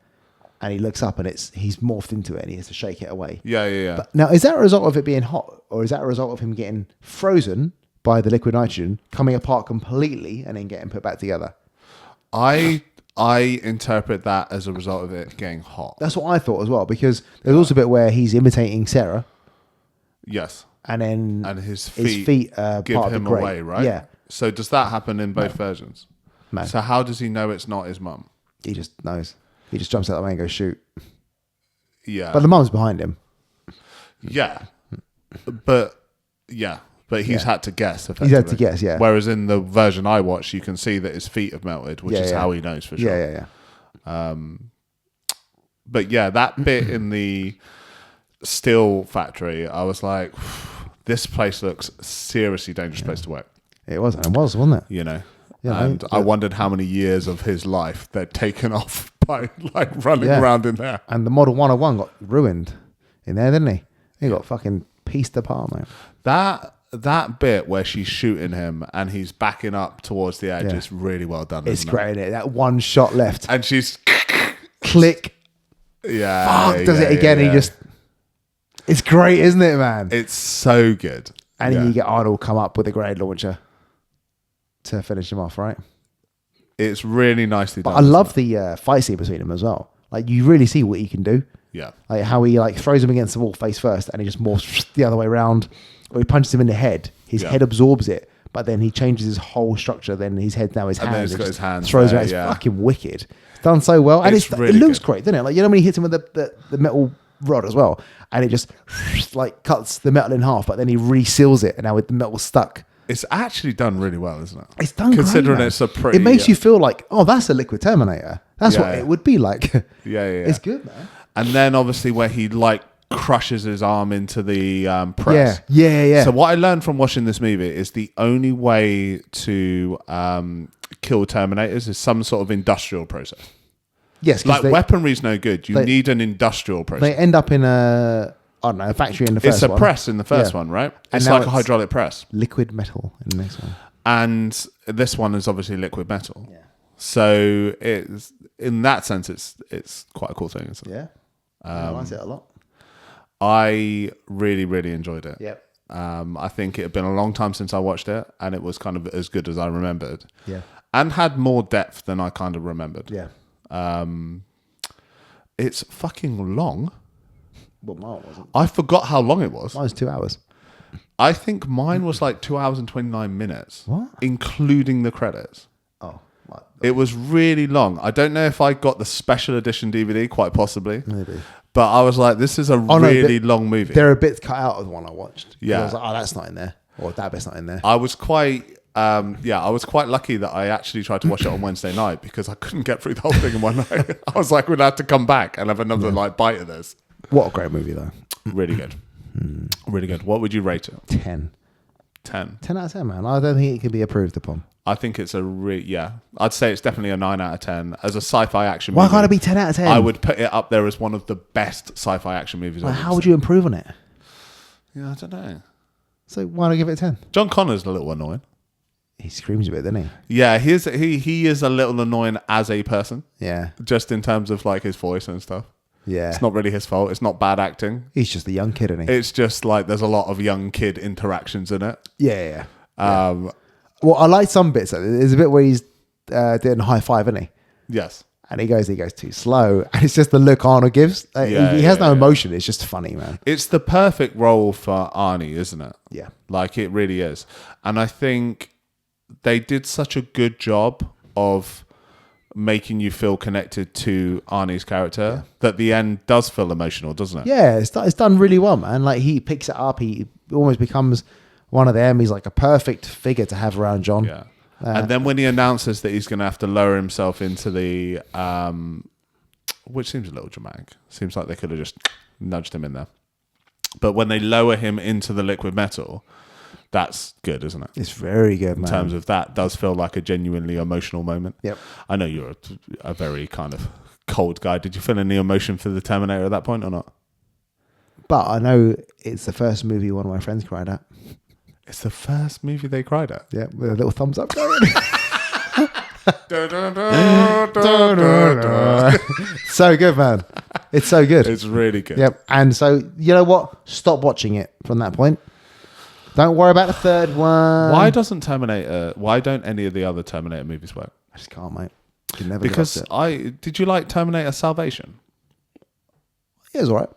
And he looks up and he's morphed into it and he has to shake it away. Yeah. But now, is that a result of it being hot, or is that a result of him getting frozen by the liquid nitrogen, coming apart completely, and then getting put back together? I interpret that as a result of it getting hot. That's what I thought as well, because there's also a bit where he's imitating Sarah. Yes. And then his feet give part him of the away, right? Yeah. So does that happen in both versions? No. So how does he know it's not his mum? He just knows. He just jumps out the way and goes shoot. Yeah. But the mum's behind him. Yeah. But he's had to guess, effectively. He's had to guess, yeah. Whereas in the version I watched, you can see that his feet have melted, which is how he knows for sure. Yeah. But yeah, that bit in the steel factory, I was like, this place looks seriously dangerous place to work. It was, wasn't it? You know? Yeah, and I wondered how many years of his life they'd taken off by like running around in there. And the Model 101 got ruined in there, didn't he? He got fucking pieced apart, mate. That bit where she's shooting him and he's backing up towards the edge is really well done. It's great, isn't it? That one shot left. And she's click. Yeah. Fuck, does it again. He just... It's great, isn't it, man? It's so good. And then you get Arnold come up with a grenade launcher to finish him off, right? It's really nicely done. But I love the fight scene between them as well. Like, you really see what he can do. Yeah. Like how he like throws him against the wall face first and he just morphs the other way around, or he punches him in the head. His head absorbs it, but then he changes his whole structure. Then his head now his and hands. Then he's got his hands throws there, around. It's fucking wicked. It's done so well. And it looks great, doesn't it? Like, you know when he hits him with the metal rod as well, and it just like cuts the metal in half, but then he reseals it, and now with the metal stuck. It's actually done really well, isn't it? It's done considering great, it's a pretty. It makes you feel like, oh, that's a liquid Terminator. That's what it would be like. Yeah. It's good, man. And then obviously where he like crushes his arm into the press. Yeah. So what I learned from watching this movie is the only way to kill Terminators is some sort of industrial process. Yes, like weaponry is no good. You need an industrial process. They end up in a factory in the first one. It's a press in the first one, right? It's like a hydraulic press. Liquid metal in the next one. And this one is obviously liquid metal. Yeah. So it's in that sense, it's quite a cool thing, isn't it? Yeah. I like it a lot. I really, really enjoyed it. Yep. I think it had been a long time since I watched it, and it was kind of as good as I remembered. Yeah. And had more depth than I kind of remembered. Yeah. It's fucking long. Well, mine wasn't. I forgot how long it was. Mine was 2 hours. I think mine was like 2 hours and 29 minutes. What? Including the credits. Oh, right. It was really long. I don't know if I got the special edition DVD, quite possibly. Maybe. But I was like, this is a really long movie. There are bits cut out of the one I watched. Yeah. I was like, oh, that's not in there. Or that bit's not in there. I was quite... I was quite lucky that I actually tried to watch it on Wednesday night because I couldn't get through the whole thing in one night. I was like, we'd have to come back and have another bite of this. What a great movie, though. Really good. Really good. What would you rate it? 10. 10. 10 out of 10, man. I don't think it can be approved upon. I think it's I'd say it's definitely a 9 out of 10. As a sci-fi action Why movie, can't it be 10 out of 10? I would put it up there as one of the best sci-fi action movies. Well, how would you improve on it? Yeah, I don't know. So why not give it a 10? John Connor's a little annoying. He screams a bit, doesn't he? Yeah, he is a little annoying as a person, Yeah. just in terms of like his voice and stuff. Yeah. It's not really his fault. It's not bad acting. He's just a young kid, isn't he? It's just like there's a lot of young kid interactions in it. Yeah. Um, I like some bits. There's a bit where he's doing a high five, isn't he? yes. And he goes too slow. And it's just the look Arnold gives. He has no emotion. It's just funny, man. It's the perfect role for Arnie, isn't it? Yeah. Like it really is. And I think they did such a good job of making you feel connected to Arnie's character that the end does feel emotional, doesn't it? Yeah, it's done really well, man. Like he picks it up. He almost becomes one of them. He's like a perfect figure to have around John. Yeah. And then when he announces that he's going to have to lower himself into the, which seems a little dramatic. Seems like they could have just nudged him in there. But when they lower him into the liquid metal, that's good, isn't it? It's very good, man. In terms of that, does feel like a genuinely emotional moment. Yep. I know you're a very kind of cold guy. Did you feel any emotion for the Terminator at that point or not? But I know it's the first movie one of my friends cried at. It's the first movie they cried at. Yeah, with a little thumbs up going. So good, man. It's so good. It's really good. Yep. And so, you know what? Stop watching it from that point. Don't worry about the third one. Why don't any of the other Terminator movies work? I just can't, mate. Can never Because get up to it. did you like Terminator Salvation? It was all right.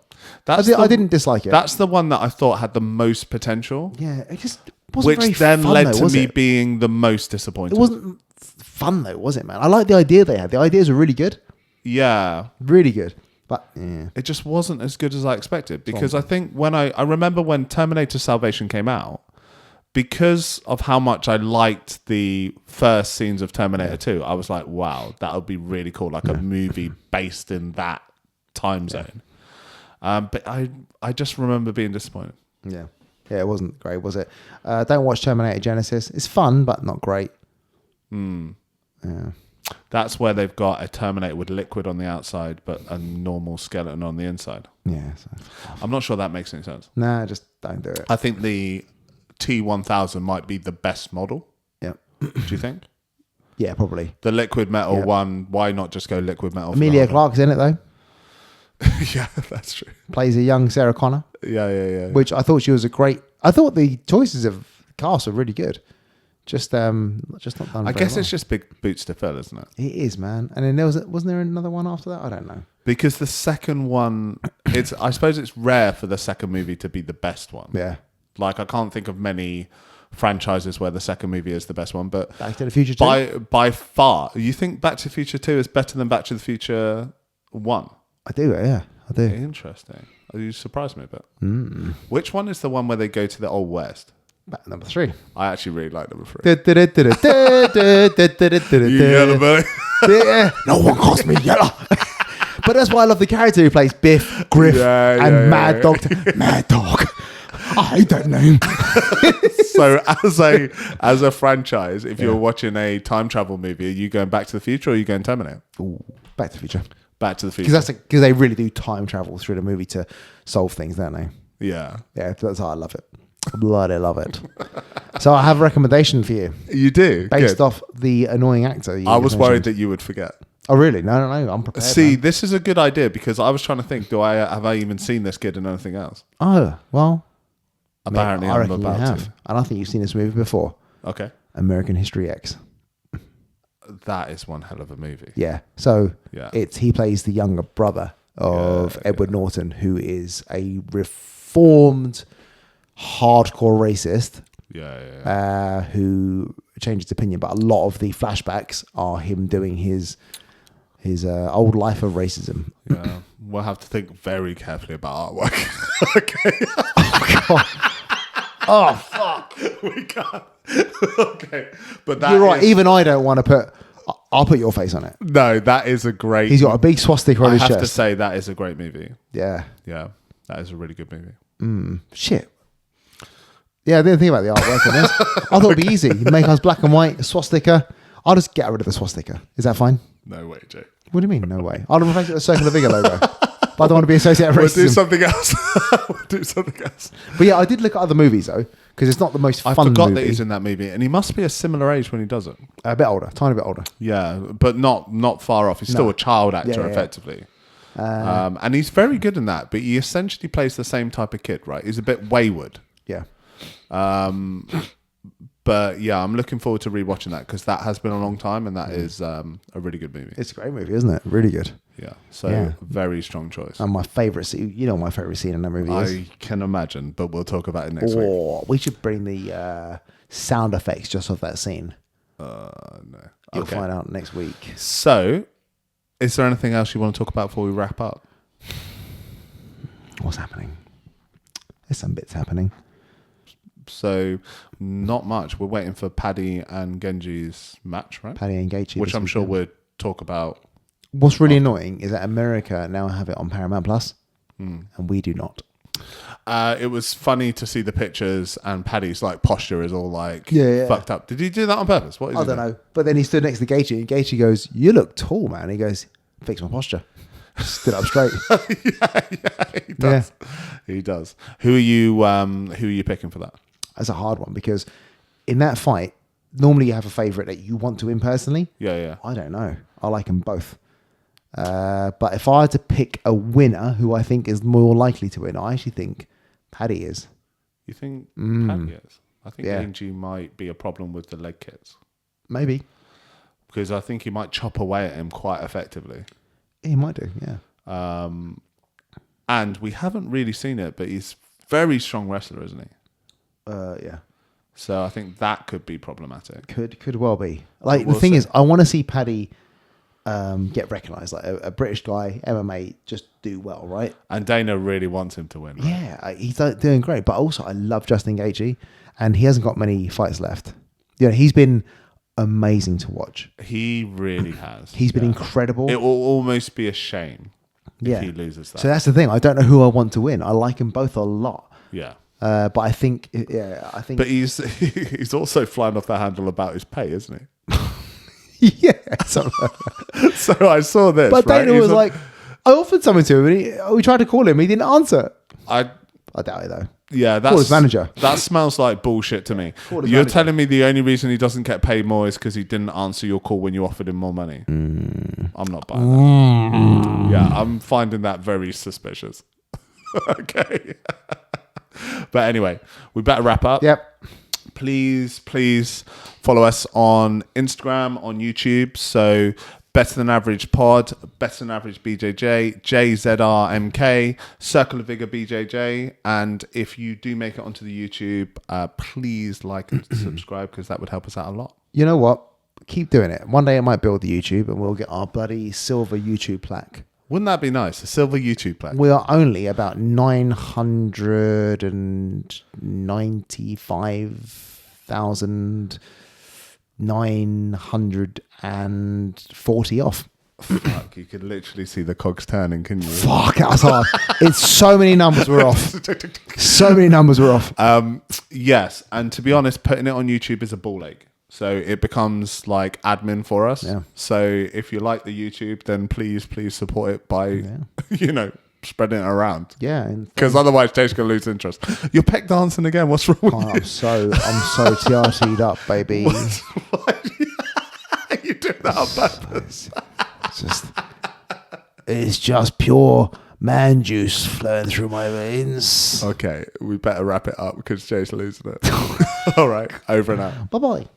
I I didn't dislike it. That's the one that I thought had the most potential. Yeah, it just wasn't very Which then fun, led though, to was me it? being the most disappointed. It wasn't fun, though, was it, man? I like the idea they had. The ideas were really good. Yeah. Really good. But, yeah. It just wasn't as good as I expected. Because I think I remember when Terminator Salvation came out, because of how much I liked the first scenes of Terminator 2, I was like, wow, that would be really cool. Like a movie based in that time zone. But I just remember being disappointed. Yeah. Yeah, it wasn't great, was it? Don't watch Terminator Genesis. It's fun, but not great. Yeah. That's where they've got a Terminator with liquid on the outside, but a normal skeleton on the inside. Yeah. So. I'm not sure that makes any sense. Nah, just don't do it. I think the T1000 might be the best model. Yeah. Do you think? Yeah, probably. The liquid metal one, why not just go liquid metal? Emilia Clarke's in it, though. Yeah, that's true. Plays a young Sarah Connor. Yeah. Which I thought she was I thought the choices of the cast were really good. Just not done. I guess it's just big boots to fill, isn't it? It is, man. And then wasn't there another one after that? I don't know. Because the second one, I suppose it's rare for the second movie to be the best one. Yeah. Like I can't think of many franchises where the second movie is the best one, but Back to the Future 2? by far, you think Back to the Future 2 is better than Back to the Future 1? I do, yeah. I do. Interesting. You surprised me a bit. Which one is the one where they go to the Old West? Back number 3. I actually really like number 3. You You yellow belly. Yeah. No one calls me yellow. But that's why I love the character who plays Biff, Griff, and Mad Dog. Mad Dog. I hate that name. So as a franchise, if you're watching a time travel movie, are you going Back to the Future or are you going Terminator? Ooh, Back to the Future. Back to the Future. Because they really do time travel through the movie to solve things, don't they? Yeah. Yeah, that's how I love it. Bloody love it. So I have a recommendation for you. You do? Based Good. off the annoying actor. I was worried that you would forget. Oh, really? No. I'm prepared. See, man. this is a good idea because I was trying to think, have I even seen this kid in anything else? Oh, well. Apparently I I'm reckon you about have. to. And I think you've seen this movie before. Okay. American History X. That is one hell of a movie. Yeah. So Yeah. he plays the younger brother of Edward Norton, who is a reformed, hardcore racist. Who changed his opinion, but a lot of the flashbacks are him doing his old life of racism. Yeah, we'll have to think very carefully about artwork. Okay. Oh, God. Oh, fuck. We can't. Okay, but You're right. Even I don't want to put. I'll put your face on it. No, that is a great. He's got a big swastika on his chest. I have to say that is a great movie. Yeah. Yeah, that is a really good movie. Shit. Yeah, I didn't think about the artwork on this. I thought it'd be easy. You make us black and white, a swastika. I'll just get rid of the swastika. Is that fine? No way, Jay. What do you mean, no way? I'll replace it with a circular vigor logo. But I don't want to be associated with racism. We'll do something else. We'll do something else. But yeah, I did look at other movies though, because it's not the most fun I forgot movie. that he's in that movie, and he must be a similar age when he does it. A bit older, tiny bit older. Yeah, but not far off. He's still a child actor, effectively. And he's very good in that, but he essentially plays the same type of kid, right? He's a bit wayward. Yeah. But yeah, I'm looking forward to rewatching that because that has been a long time, and that is a really good movie. It's a great movie, isn't it? Really good. Yeah. So very strong choice. And my favourite scene, you know what my favourite scene in that movie is? I can imagine, but we'll talk about it next week. We should bring the sound effects just off that scene. No. You'll find out next week. So, is there anything else you want to talk about before we wrap up? What's happening? There's some bits happening. So, not much. We're waiting for Paddy and Genji's match, right? Paddy and Gaethje. Which I'm sure we'll talk about. What's really annoying is that America now have it on Paramount Plus, and we do not. It was funny to see the pictures, and Paddy's like posture is all like fucked up. Did he do that on purpose? What is I don't know. But then he stood next to Gaethje, and Gaethje goes, "You look tall, man." He goes, "Fix my posture." Stood up straight. He does. Yeah. He does. Who are you picking for that? That's a hard one because in that fight, normally you have a favourite that you want to win personally. Yeah. I don't know. I like them both. But if I had to pick a winner who I think is more likely to win, I actually think Paddy is. You think Paddy is? I think Angie might be a problem with the leg kicks. Maybe. Because I think he might chop away at him quite effectively. He might do, yeah. And we haven't really seen it, but he's a very strong wrestler, isn't he? Yeah. So I think that could be problematic. Could well be. Like the thing is, I want to see Paddy get recognised. Like a British guy, MMA, just do well, right? And Dana really wants him to win. Right? Yeah, he's doing great. But also, I love Justin Gaethje, and he hasn't got many fights left. You know, he's been amazing to watch. He really has. He's been incredible. It will almost be a shame if he loses that. So that's the thing. I don't know who I want to win. I like them both a lot. Yeah. But I think. But he's also flying off the handle about his pay, isn't he? Yeah. So I saw this. But Dana was like, I offered something to him, and we tried to call him. He didn't answer. I doubt it though. Yeah, that's his manager. That smells like bullshit to me. You're telling me the only reason he doesn't get paid more is because he didn't answer your call when you offered him more money. I'm not buying that. Yeah, I'm finding that very suspicious. Okay. But anyway, we better wrap up. Yep. Please follow us on Instagram, on YouTube. So Better Than Average Pod, Better Than Average BJJ, JZRMK, Circle of Vigor BJJ. And if you do make it onto the YouTube, please like and subscribe because that would help us out a lot. You know what? Keep doing it. One day I might build the YouTube and we'll get our bloody silver YouTube plaque. Wouldn't that be nice? A silver YouTube plaque. We are only about 995,940 off. Fuck, you could literally see the cogs turning, couldn't you? Fuck, that was hard. It's so many numbers were off. So many numbers were off. Yes, and to be honest, putting it on YouTube is a ball ache. So it becomes like admin for us. Yeah. So if you like the YouTube, then please support it by, spreading it around. Yeah. Because otherwise Jake's going to lose interest. You're pec dancing again. What's wrong with you? I'm so TRT'd up, baby. You doing that on purpose? It's just pure man juice flowing through my veins. Okay, we better wrap it up because Jay's losing it. All right, over and out. Bye-bye.